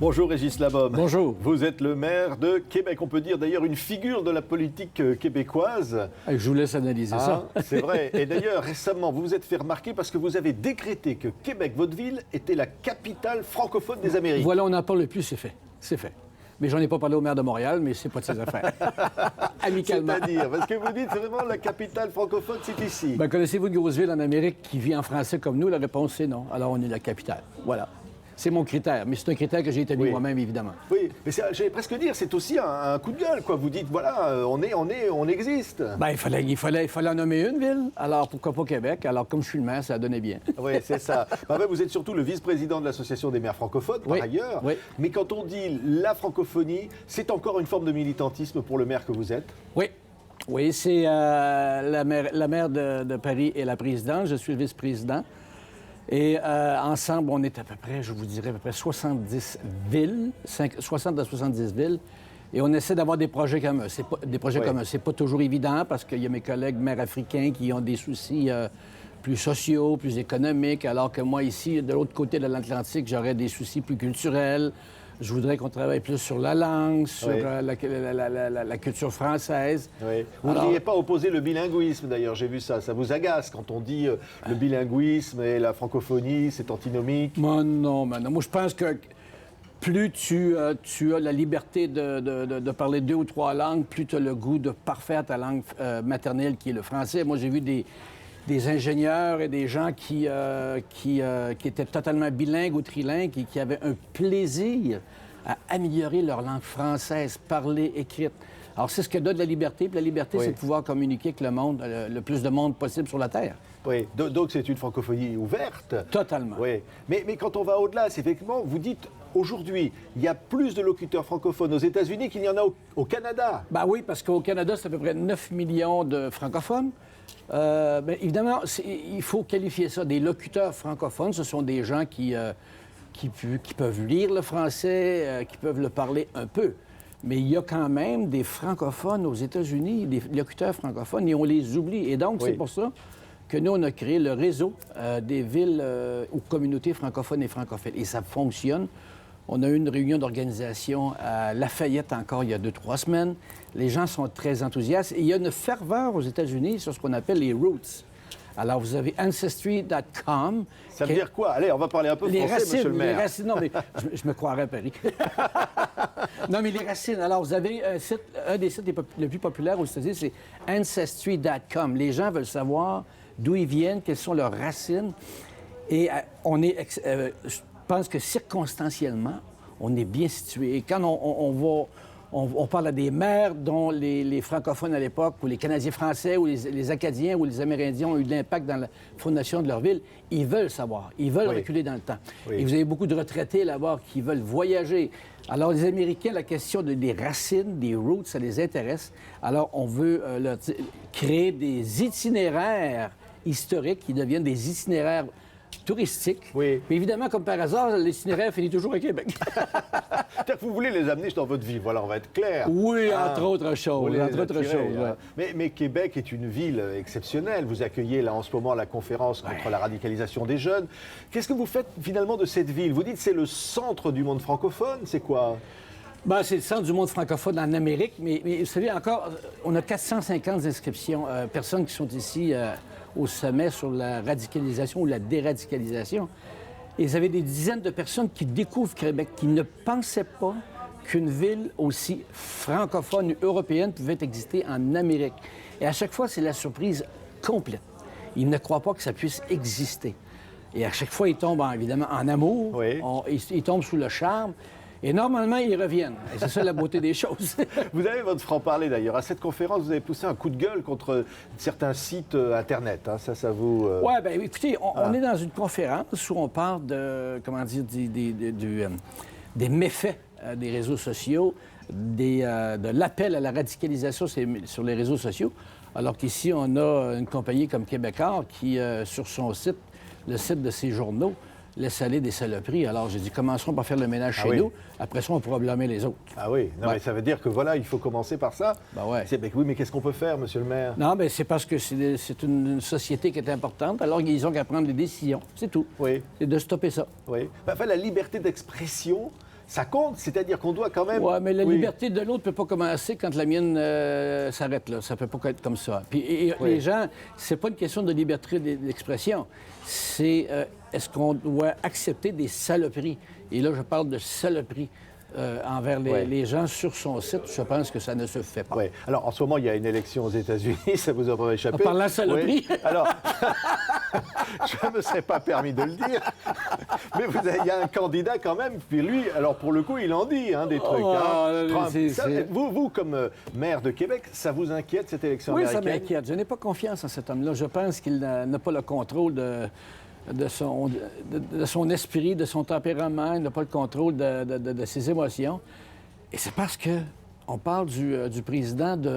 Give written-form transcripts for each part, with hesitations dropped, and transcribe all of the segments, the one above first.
Bonjour Régis Labaume. Bonjour. Vous êtes le maire de Québec, on peut dire d'ailleurs une figure de la politique québécoise. Je vous laisse analyser ça. C'est vrai. Et d'ailleurs, récemment, vous vous êtes fait remarquer parce que vous avez décrété que Québec, votre ville, était la capitale francophone des Amériques. Voilà, on n'en parle plus, c'est fait. C'est fait. Mais j'en ai pas parlé au maire de Montréal, mais c'est pas de ses affaires. Amicalement. C'est-à-dire, parce que vous dites vraiment la capitale francophone, c'est ici. Ben, connaissez-vous une grosse ville en Amérique qui vit en français comme nous? La réponse, c'est non. Alors, on est la capitale. Voilà. C'est mon critère, mais c'est un critère que j'ai établi moi-même, évidemment. Oui, mais j'allais presque dire, c'est aussi un coup de gueule, quoi. Vous dites, voilà, on existe. Ben, il fallait en nommer une ville. Alors, pourquoi pas Québec? Alors, comme je suis le maire, ça donnait bien. Oui, c'est ça. Ben, vous êtes surtout le vice-président de l'Association des maires francophones, par ailleurs. Oui. Mais quand on dit la francophonie, c'est encore une forme de militantisme pour le maire que vous êtes? Oui. Oui, c'est la maire de Paris et la présidente. Je suis le vice-président. Et ensemble, on est à peu près, je vous dirais, à peu près 70 villes, 60 à 70 villes. Et on essaie d'avoir des projets communs. Communs. C'est pas toujours évident parce qu'il y a mes collègues maires africains qui ont des soucis plus sociaux, plus économiques, alors que moi, ici, de l'autre côté de l'Atlantique, j'aurais des soucis plus culturels. Je voudrais qu'on travaille plus sur la langue, sur la culture française. Oui. Vous ne n'iriez pas opposer le bilinguisme, d'ailleurs, j'ai vu ça. Ça vous agace quand on dit le bilinguisme et la francophonie, c'est antinomique? Non. Moi, je pense que plus tu as la liberté de parler 2 ou 3 langues, plus tu as le goût de parfaire ta langue maternelle, qui est le français. Moi, j'ai vu des ingénieurs et des gens qui étaient totalement bilingues ou trilingues et qui avaient un plaisir à améliorer leur langue française, parlée, écrite. Alors, c'est ce que donne la liberté. Puis la liberté, c'est de pouvoir communiquer avec le monde, le plus de monde possible sur la Terre. Oui, donc c'est une francophonie ouverte. Totalement. Oui, mais quand on va au-delà, c'est effectivement, vous dites, aujourd'hui, il y a plus de locuteurs francophones aux États-Unis qu'il n'y en a au Canada. Ben oui, parce qu'au Canada, c'est à peu près 9 millions de francophones. Bien, évidemment, il faut qualifier ça des locuteurs francophones. Ce sont des gens qui peuvent lire le français, qui peuvent le parler un peu. Mais il y a quand même des francophones aux États-Unis, des locuteurs francophones, et on les oublie. Et donc, c'est pour ça que nous, on a créé le réseau des villes ou communautés francophones et francophiles. Et ça fonctionne. On a eu une réunion d'organisation à Lafayette encore il y a 2-3 semaines. Les gens sont très enthousiastes. Et il y a une ferveur aux États-Unis sur ce qu'on appelle les roots. Alors, vous avez Ancestry.com. Ça veut dire quoi? Allez, on va parler un peu français, monsieur le maire. Les racines, non, mais je me croirais à Paris. Non, mais les racines. Alors, vous avez un des sites les plus populaires aux États-Unis, c'est Ancestry.com. Les gens veulent savoir d'où ils viennent, quelles sont leurs racines. Et je pense que circonstanciellement, on est bien situé. Et quand on parle à des maires dont les francophones à l'époque, ou les Canadiens français, ou les Acadiens, ou les Amérindiens ont eu de l'impact dans la fondation de leur ville, ils veulent savoir, ils veulent reculer dans le temps. Oui. Et vous avez beaucoup de retraités là-bas qui veulent voyager. Alors, les Américains, la question des racines, des roots, ça les intéresse. Alors, on veut créer des itinéraires historiques qui deviennent des itinéraires touristiques. Oui. Mais évidemment, comme par hasard, l'itinéraire finit toujours à Québec. C'est-à-dire que vous voulez les amener dans votre vie, voilà, on va être clair. Oui, entre autres choses. Mais Québec est une ville exceptionnelle. Vous accueillez là en ce moment la conférence contre la radicalisation des jeunes. Qu'est-ce que vous faites finalement de cette ville? Vous dites que c'est le centre du monde francophone, c'est quoi? Ben, c'est le centre du monde francophone en Amérique, mais vous savez, encore, on a 450 inscriptions, personnes qui sont ici au sommet sur la radicalisation ou la déradicalisation. Et vous avez des dizaines de personnes qui découvrent Québec, qui ne pensaient pas qu'une ville aussi francophone européenne pouvait exister en Amérique. Et à chaque fois, c'est la surprise complète. Ils ne croient pas que ça puisse exister. Et à chaque fois, ils tombent évidemment en amour, oui. Ils tombent sous le charme. Et normalement, ils reviennent. Et c'est ça la beauté des choses. Vous avez votre franc-parler d'ailleurs. À cette conférence, vous avez poussé un coup de gueule contre certains sites Internet. Hein. Ça vous... Oui, bien écoutez, on est dans une conférence où on parle de, comment dire, des méfaits des réseaux sociaux, de l'appel à la radicalisation sur les réseaux sociaux. Alors qu'ici, on a une compagnie comme Québécois qui, sur son site, le site de ses journaux, laisse aller des saloperies. Alors, j'ai dit, commençons par faire le ménage chez nous. Après ça, on pourra blâmer les autres. Ah oui? Non, mais ça veut dire que, voilà, il faut commencer par ça. Ben ouais. Oui, mais qu'est-ce qu'on peut faire, monsieur le maire? Non, mais c'est parce que c'est une société qui est importante. Alors, ils ont qu'à prendre des décisions. C'est tout. Oui. C'est de stopper ça. Oui. Enfin, la liberté d'expression, ça compte, c'est-à-dire qu'on doit quand même... Oui, mais la Oui. liberté de l'autre ne peut pas commencer quand la mienne s'arrête là. Ça ne peut pas être comme ça. Puis Oui. les gens, c'est pas une question de liberté d'expression. C'est est-ce qu'on doit accepter des saloperies? Et là, je parle de saloperies envers les gens sur son site. Je pense que ça ne se fait pas. Oui. Alors, en ce moment, il y a une élection aux États-Unis, ça vous a pas échappé. En parlant de saloperie. Oui. Alors, je ne me serais pas permis de le dire, mais il y a un candidat quand même, puis lui, alors pour le coup, il en dit des trucs. Trump. Vous, comme maire de Québec, ça vous inquiète, cette élection Oui, américaine? ça m'inquiète. Je n'ai pas confiance en cet homme-là. Je pense qu'il n'a pas le contrôle de son esprit, de son tempérament, il n'a pas le contrôle de ses émotions. Et c'est parce que on parle du président du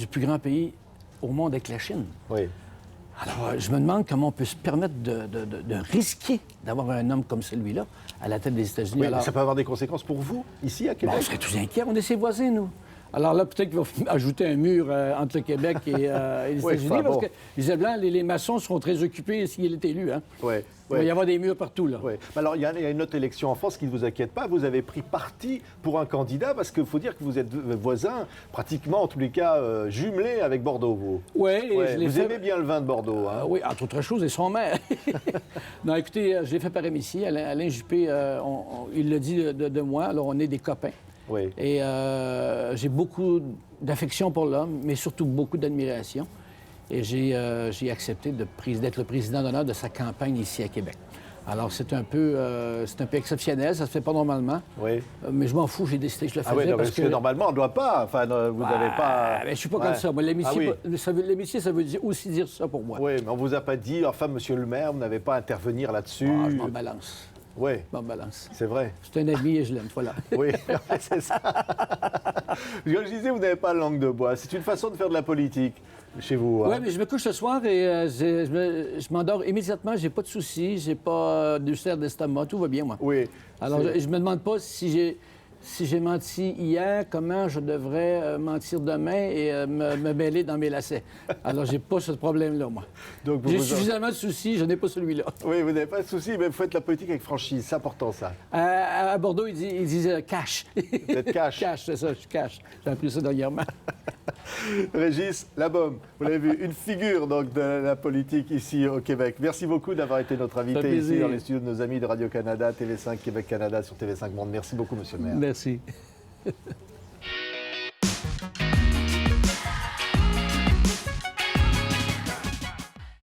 plus grand pays au monde avec la Chine. Oui. Alors, je me demande comment on peut se permettre de risquer d'avoir un homme comme celui-là à la tête des États-Unis. Oui, Alors, ça peut avoir des conséquences pour vous, ici, à Québec? on serait tous inquiets, on est ses voisins, nous. Alors là, peut-être qu'il va ajouter un mur entre le Québec et les États-Unis, parce que, visiblement, les maçons seront très occupés s'il est élu. Hein? Oui. Il va y avoir des murs partout, là. Oui. Alors, il y a une autre élection en France qui ne vous inquiète pas. Vous avez pris parti pour un candidat parce qu'il faut dire que vous êtes voisins, pratiquement, en tous les cas, jumelés avec Bordeaux, vous. Oui, Ouais, vous aimez bien le vin de Bordeaux, hein? oui, entre autres choses, et son maire. Non, écoutez, je l'ai fait par amitié. Alain Juppé, il l'a dit de moi. Alors, on est des copains. Oui. Et j'ai beaucoup d'affection pour l'homme, mais surtout beaucoup d'admiration. Et j'ai accepté d'être le président d'honneur de sa campagne ici à Québec. Alors, c'est un peu exceptionnel, ça se fait pas normalement. Oui. Mais je m'en fous, j'ai décidé que je le faisais. Ah oui, non, parce que normalement, on ne doit pas. Enfin, vous n'avez pas. Mais je suis pas Ouais. comme ça. Moi, l'amitié, Ah oui. l'amitié, ça veut aussi dire ça pour moi. Oui, mais on ne vous a pas dit, enfin, monsieur le maire, vous n'avez pas à intervenir là-dessus. Ah, je m'en balance. Oui, Je m'en balance. c'est vrai. C'est un ami et je l'aime, voilà. Oui, c'est ça. Je disais, vous n'avez pas la langue de bois. C'est une façon de faire de la politique chez vous. Oui, Hein? mais je me couche ce soir et je m'endors immédiatement. J'ai pas de soucis, j'ai pas d'ulcère d'estomac, tout va bien, moi. Oui. Alors, je me demande pas si j'ai menti hier, comment je devrais mentir demain et me mêler dans mes lacets. Alors, j'ai pas ce problème-là, moi. Donc, J'ai suffisamment de soucis, je n'ai pas celui-là. Oui, vous n'avez pas de souci, mais vous faites la politique avec franchise. C'est important, ça. À Bordeaux, ils disent cash. Vous êtes cash. Cash, c'est ça, je cash. J'ai appris ça dernièrement. Régis Labaume, vous l'avez vu, une figure donc, de la politique ici au Québec. Merci beaucoup d'avoir été notre invité Ça fait ici plaisir. dans les studios de nos amis de Radio-Canada, TV5 Québec-Canada sur TV5 Monde. Merci beaucoup, monsieur le maire. Merci.